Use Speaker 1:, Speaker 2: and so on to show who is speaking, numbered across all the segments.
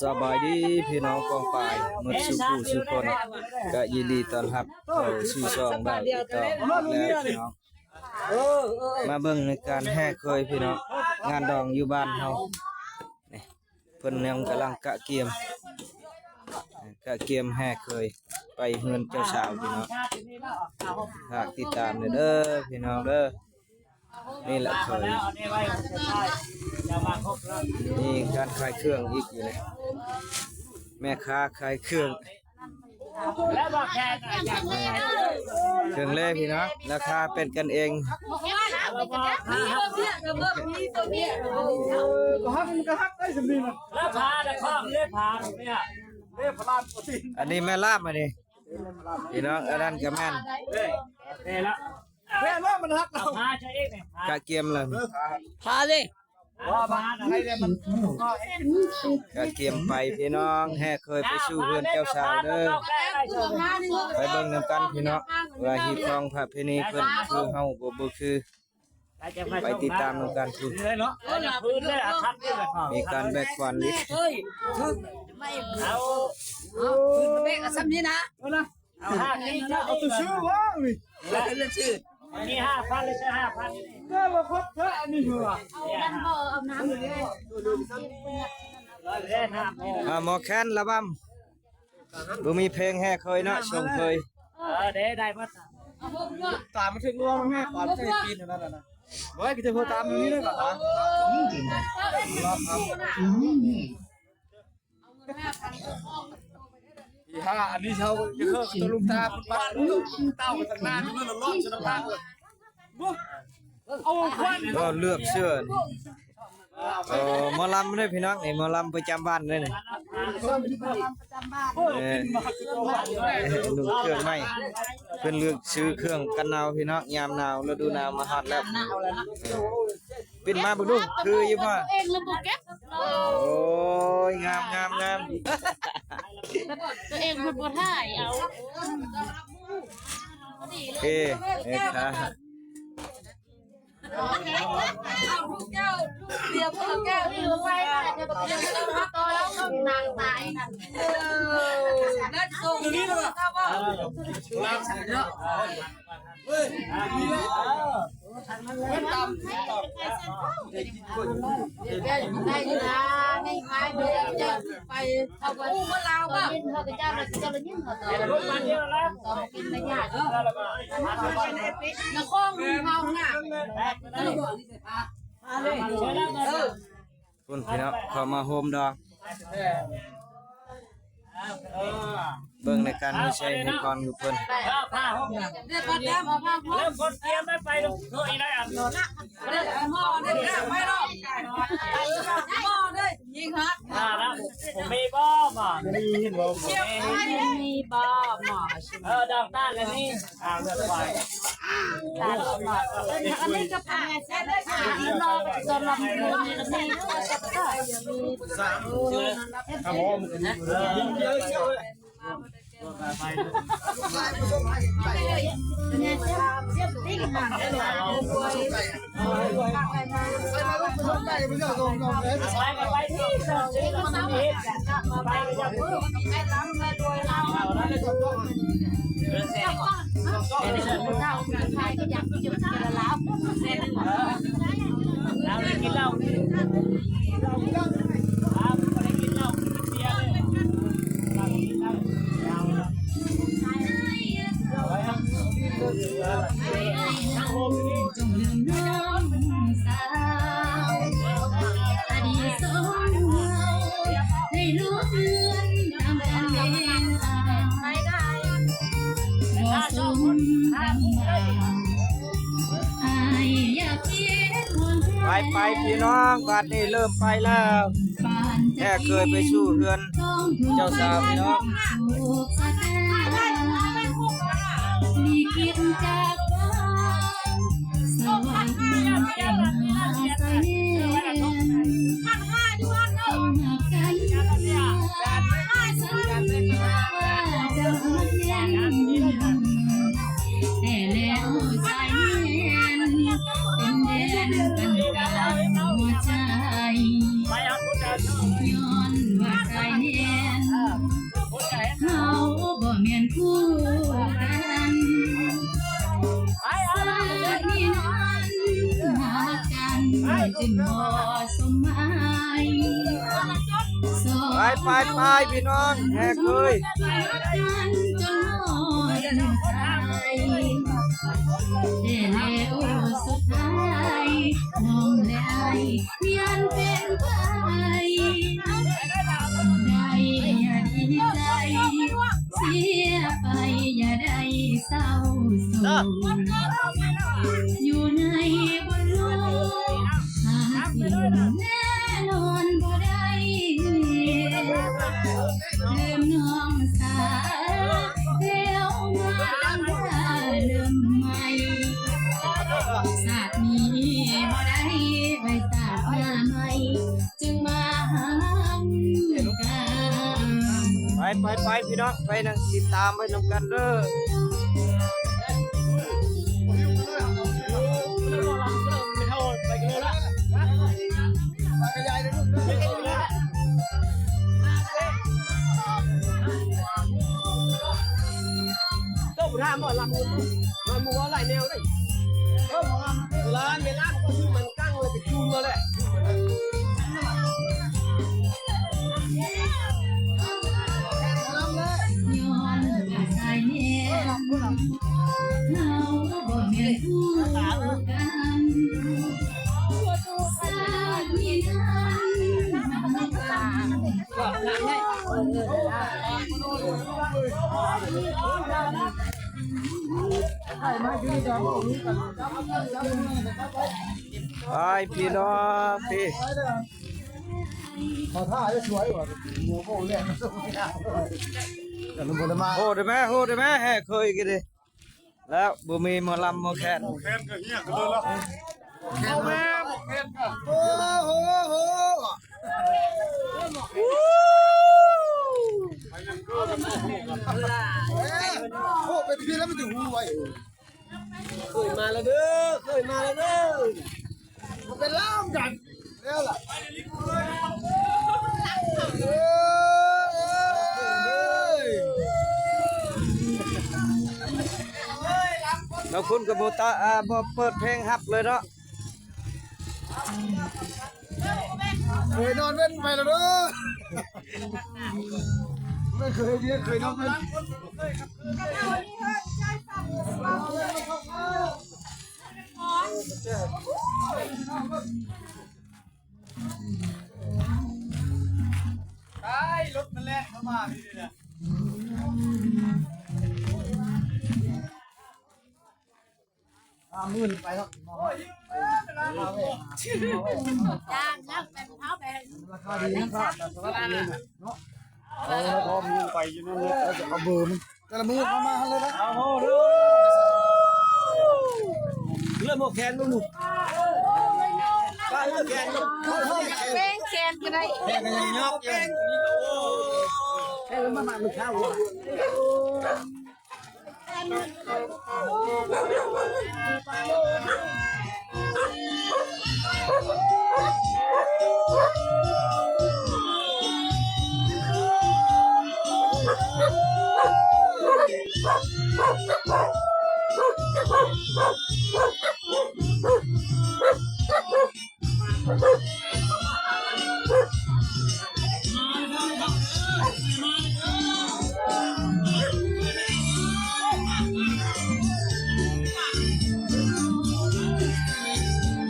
Speaker 1: สบายดีพี่น้องกองปลายหมดสุขุสุคนก็ยินดีต้อนรับเข้าสู่ช่องดาวอีกต่อแล้วพี่น้องมาเบิ่งในการแห่เคยพี่น้องงานดองอยู่บ้านเฮานี่เพิ่นยังกำลังกะเกียมแห่เคยไปเฮือนเจ้าสาวพี่น้องฝากติดตามเด้อพี่น้องเด้อนี่แหละเคยนี่การขายเครื่องอีกอยู่เลยแม่ค้าขายเครื่องเครื่องเล่พี่น้องราคาเป็นกันเองอันนี้แม่ลาบมาดิพี่น้องอันนั้นก็แม่นกะเกียมเลยพาเลยกะเกียมไปพี่น้องแห่เคยไปสู่เพื่อนเจ้าสาวเด้อไปเบิ่งนำกันพี่น้องว่าฮีคองพระเพณีเพิ่นคือเฮาบ่คือไปติดตามนำกันคือมีการแบกควันลิ
Speaker 2: เอาแบกซ้ำนี้นะเอาตัวชื่อวะแล้วชื่อมี5,000เลยใช่5,000ก็ว่าครบเท่าอันนี้เหรอเอาน้ำเลย
Speaker 1: หมอแคนละบำบ่มีเพลงแห่เคยเนาะชมเคย
Speaker 2: ได้มาตามมาถึงรวมแม่ก่อนจะปีนนั่นน่ะบ่ให้กิจะโทรตามนี้เลยก่อนอันนี้เช่าจะเข้าตัวลุงตาบ้านเต้าไปทางหน้านี่มันร้อนชนบ้านเลยเอาควัน
Speaker 1: ก็เลือกเสื้อหมอลำด้วยพี่น้องนี่หมอลำประจำบ้านด้วยนี่ดูเครื่องไม้เพิ่นเลือกซื้อเครื่องกันหนาวพี่น้องยามหนาวฤดูหนาวมาฮอดแล้วปิ่นมาบ่ดูคืออยู่พ่อ
Speaker 3: เองระบบเก็บ
Speaker 1: โอ้ยงาม
Speaker 3: ตัวเองมันบ่ถ่ายเอา
Speaker 1: เอ๊ะค่ะ
Speaker 3: เจ้าเดี๋ยวพวกแก้วนี่ไปจะต้องมาต่อแล้วนางตายนั่นนั่นส่งนี่เลยครับว่าเนาะเฮ้ยมีแล้วมันตำแก้อยู่ได้นะนี่ไม้เดี๋ยวจะไปเอาไปเมื่อเราป่ะเขาจะเจ้าเรายิ่งเขาต่อต่อกินไม่ยากนะข้องเขาน่ะ
Speaker 1: คุณพี่น้องเข้ามาโฮมดอกเบิ่งในการมีใช้ให้ก่อนอยู่เพิ่น
Speaker 3: เริ่ม
Speaker 2: คนเตรียมไปดูอีได้อันนน
Speaker 3: หม้อได้ไม่หรอกหม้อได้ยิงฮะ
Speaker 2: แล้วผมมีบ้อมามีบ่
Speaker 3: มีบ้าหม้อ
Speaker 2: ดอกต้านแล้วนี่เลือดไฟ
Speaker 3: อันนี้ก็ผ่านเสร็จแล้วค่ะรอจนลำพูนนี่แล้วมีก็
Speaker 2: ครับผมเยอะไป
Speaker 3: เนี่ยเสียบติ๊กมันได้เลย
Speaker 2: ไปที่ซื้อมาเฮ็ดไปจะพูด
Speaker 3: ไปล้างไปโดยเราเจ้าใครก็อยากจุดกระลา
Speaker 2: เราได้กินเหล้าครับได้กินเหล้าเบียร์เลยเรากินเหล้า
Speaker 4: จงลืมน้องสาวอดีตสองเราได้รู้เรื่องตามการเวลา
Speaker 3: ไม่ได้
Speaker 4: บ่สมทำมาอายอยากเย็นห่วง
Speaker 1: ไปพี่น้องบัดนี้เริ่มไปแล้วแค่เคยไปสู่เฮือนเจ้าสาวพี่น้อง
Speaker 4: ลีกินจากบ้านสวรรค์เป็นอาศัยต้องหักกันสัญญาว่าจะเย็นแต่แล้วใจเย็นเป็นเด่นกันกลางหัวใจย้อนว่าใจ คู่กันสามีนั้นหากันจึงบ่สมหมาย
Speaker 1: ไปพี่น้องแหกเลย
Speaker 4: กันจนหมดใจแต่แล้วสุดท้ายน้องและไอ้ยันเป็นไปได้อย่าดีใจเสียไปอย่าได้เศร้าโศกอยู่ในบนโลกหาสิ่งแน่นอนบ่ได้ลืมน้องสาเดี๋ยวมาเริ่มใหม่ศาสตร์นี้บ่ได้ไปศาสตร์หน้าใหม่จึงมาหากัน
Speaker 1: ไปพี่น้องไปนั่งติดตามไปนำกันเด้อ
Speaker 2: ต้องทำหมดละมันมัวหลายแนวเลยร้านในร้านก็ชื่อมันกั้งเลยไปจุ่มเลยแหละ
Speaker 4: ย้อนว่าสายแนวเราบ่แม่นคู่กันสามีนั้น
Speaker 1: ไปพี่น้องพี่
Speaker 5: ขอท่าจะสวยกว่าหมูโบเล่นมันสู้ไม่ได้แต่ลุงพลมา
Speaker 1: โหดไหมแหกเคยกันดิแล้วบ่มีหมอลำหมอแคน
Speaker 5: แค้นก็เหี้ยกันเลยละเอาแม่บอกแค้นก็โอ้โหโอ้เป็นพี่แล้วมันถึงหูไว้
Speaker 2: เคยมาแล้วเด้อเคยมาแล้วเด้อ
Speaker 5: มันเป็นล่ามกันแล้วล่ะ
Speaker 1: แล้วคุณกับโบตาบ่เปิดเพลงฮับเลยเนาะ
Speaker 5: เคยนอนเว้นไปแล้วเด้อไม่เคยเรียนเคยนอนเว้น
Speaker 2: รถมันแล่นเข้ามาพี่เนี่ย
Speaker 5: มื่นไปแล้ว
Speaker 3: จ้างแล้วเป็นเท้าไป
Speaker 5: ราคาดีครับแต่สวัสดีเนาะแล้วก็มีไปอยู่นั่นเลยแล้วจะเอาเบอร์มันแต่ละมือมาเลยนะ
Speaker 2: เอาโหเริ่มหมดแขนลูกป้าเริ่มแขนลูก
Speaker 3: แป้งแคนกันได้
Speaker 2: แขนกันยังยอกยังแค่แล้วมามันเข้า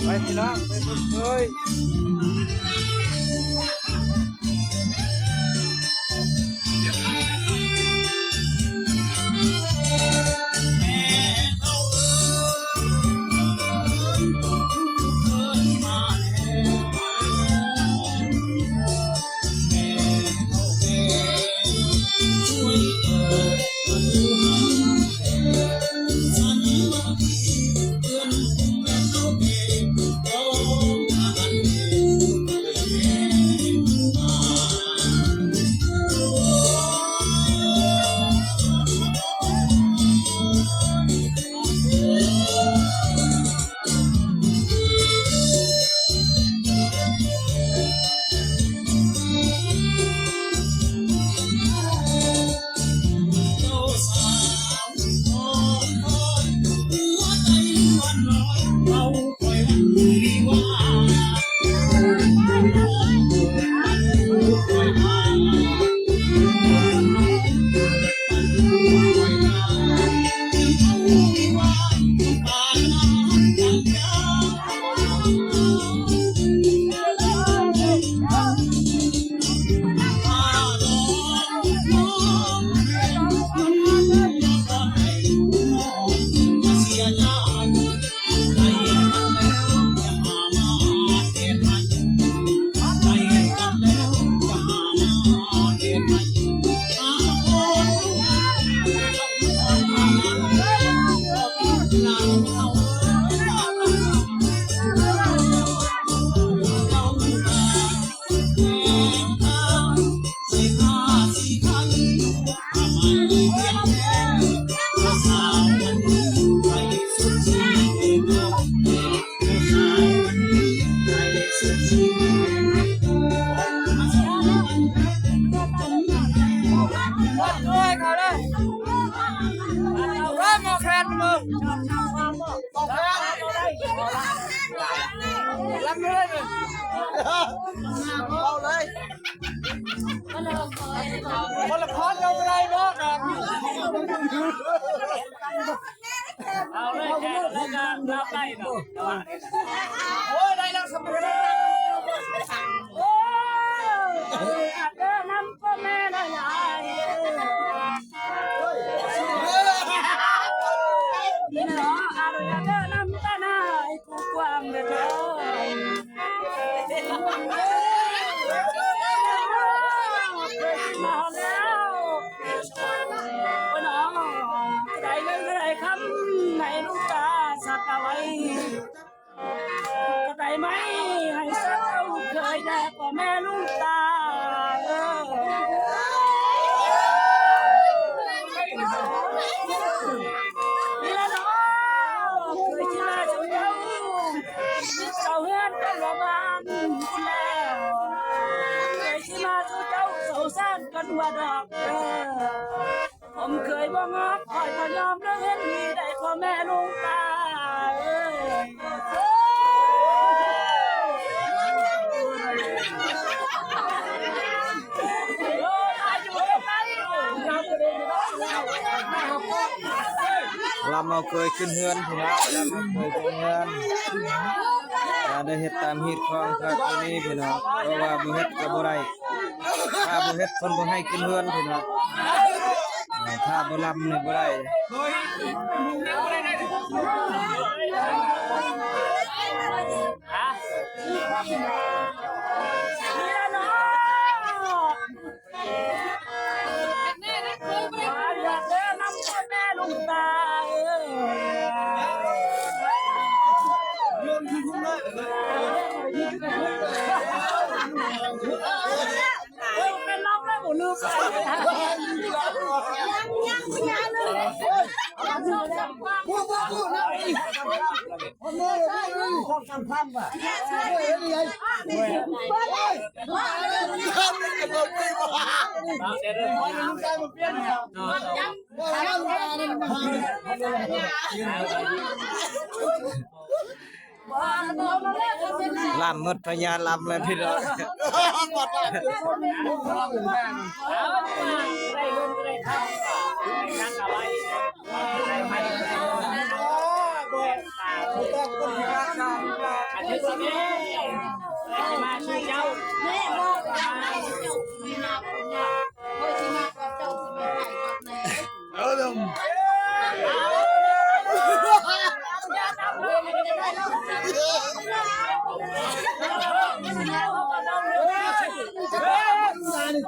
Speaker 1: ไปพี่น้องไปเบิ่งเลย
Speaker 4: เ
Speaker 2: เลยเอาเลยคนละครเอาอะไรบ้างครับเอาเลยแค่แล้วก็รับได้เนาะโอ้ยได้แล้วสำเร็จโอ้ยเดินนำพ่อแม่ได้ยายนี่เนาะอารุยเดินนำตาหน้ากูความเดือดร้อนมาแล้วโอ้ยน้องได้เงินได้คำในลูกตาสักเอาไว้ก็ได้ไหมให้เศร้าเคยแด่พ่อแม่ลูกตานี่ละน้องเคยชิลาชมเย้าเจ้าเฮือนเป็นว่าบ้านแล้วเคยชิลาชมเจ้าเสาสร้างกันว่าดอกผมเคยบ่งอกคอยพยอมเรื่องเห็นมีได้พ่อแม่ลุงตา
Speaker 1: ลำเอาเคยขึ้นเฮือนพี่น้องลำเอาเคยขึ้นเฮือนได้เฮ็ดตามฮิตของพระตัวนี้พี่น้องเพราะว่าบ่เฮ็ดก็บ่ได้ถ้าบ่เฮ็ดเพิ่นบ่ให้ขึ้นเฮือนพี่น้องถ้าบ่ลำนี่บ่ได้
Speaker 2: เป็นน้องแล้วหมูลูก
Speaker 1: ลำหมดพญาลำเลยพี่น้อง
Speaker 2: ได้ลุ้นได้ทำได้นั่งอะไรได้ไม่ได้อันนี้สิแม่มาช่วยเจ้า
Speaker 3: แม่บอกว่าเจ้าไม่น่าเป็นยาโอ้ยที่มากับเจ้าสมัยไหนก่อนแน่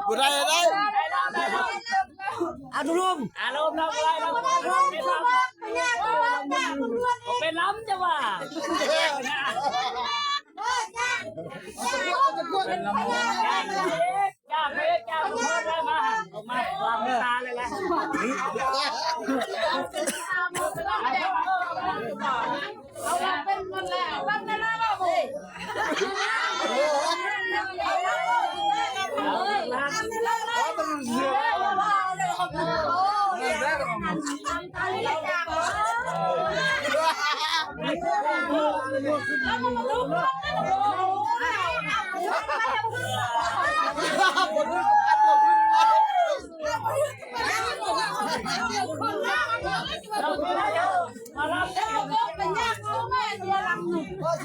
Speaker 5: กูได้ได้
Speaker 2: อารมณ์เราอะไรเราเป็นล้ำจะว่าเป็นล้ำจ้าเพื่อจ้าเพื่อได้มาออกมาวางตาเลยแหละ
Speaker 3: เอาเป็นคนแล้วบ้านนั้นบ้าบ่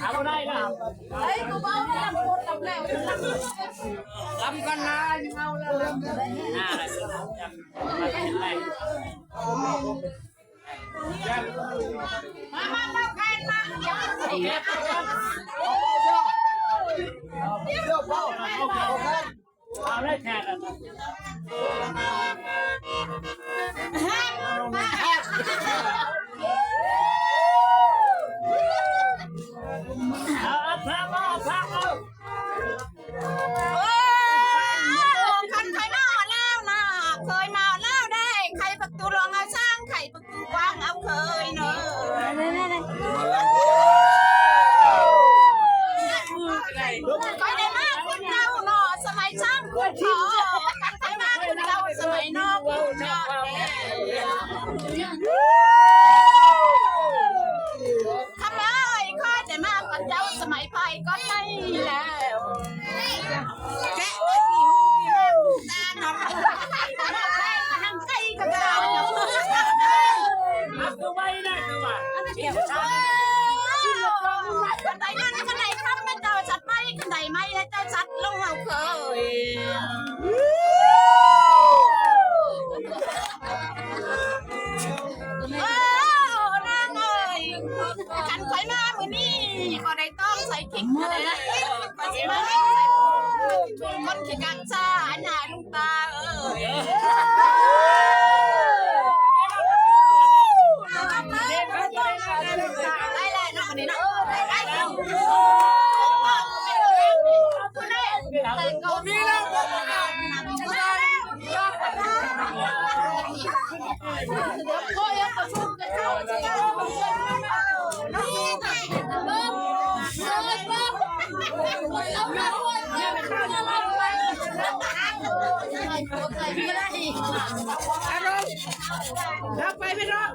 Speaker 2: เอาได้นะ
Speaker 3: ไอ้กูบ้าไม่ทำคนทำแล้ว
Speaker 2: ลำกันนะเอาแล้วอะไรมาเป็นไร
Speaker 3: มาแข่งมา
Speaker 2: เอาได้แค่นั้น
Speaker 3: คันใครมาแล้วนะเคยมาแล้วได้ใครประตูรองเอาสร้างใครประตูกว้างเอาเคยเนอะก็ได้มากคุณเจ้าหนอสมัยช่างคุณขอใครมาคุณเจ้าสมัยนอกคุณยอดทำไมค่อยได้มากคุณเจ้าสมัยไปก็ไม่
Speaker 2: รับไปไม่รอด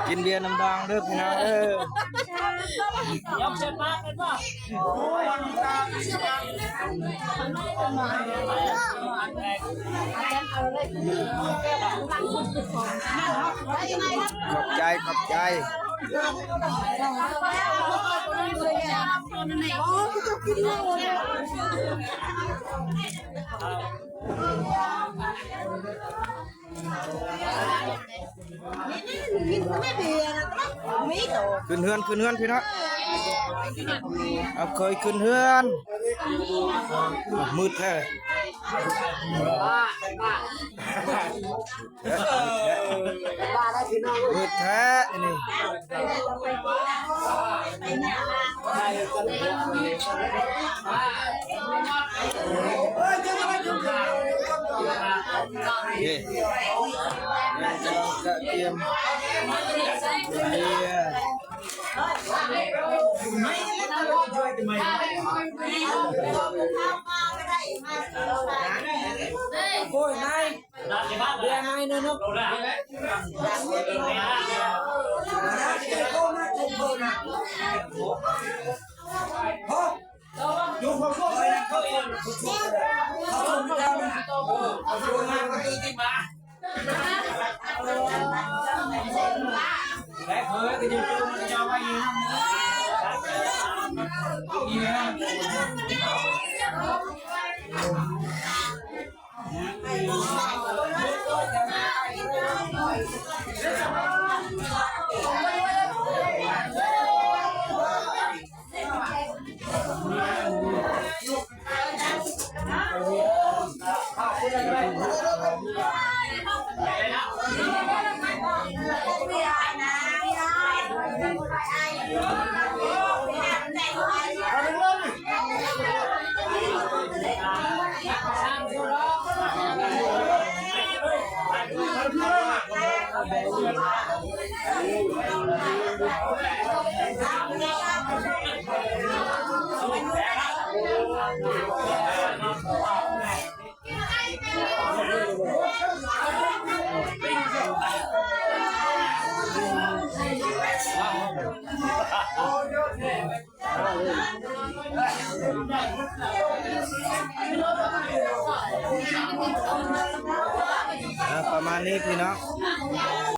Speaker 1: กินเบียร์น้ำดังเด้อพี่น้อง
Speaker 2: ยกเส้นมาเป็นป่ะ
Speaker 1: ขอบใจขอบใจขึ้นเฮือนพี่น้องเอาเคยขึ้นเฮือนมืดแท้มืดแท้นี่เย้กระเทียมเบียร์
Speaker 2: โอ้ยนายเบียร์นายนะนกอยู่ของพวกนี้เขาเองเขาทำแล้วนะเขาทำงานก็ตื่นที่มาและเพื่อที่จะเจอมันจะไปยิง
Speaker 1: ประมาณนี้พี่น้อง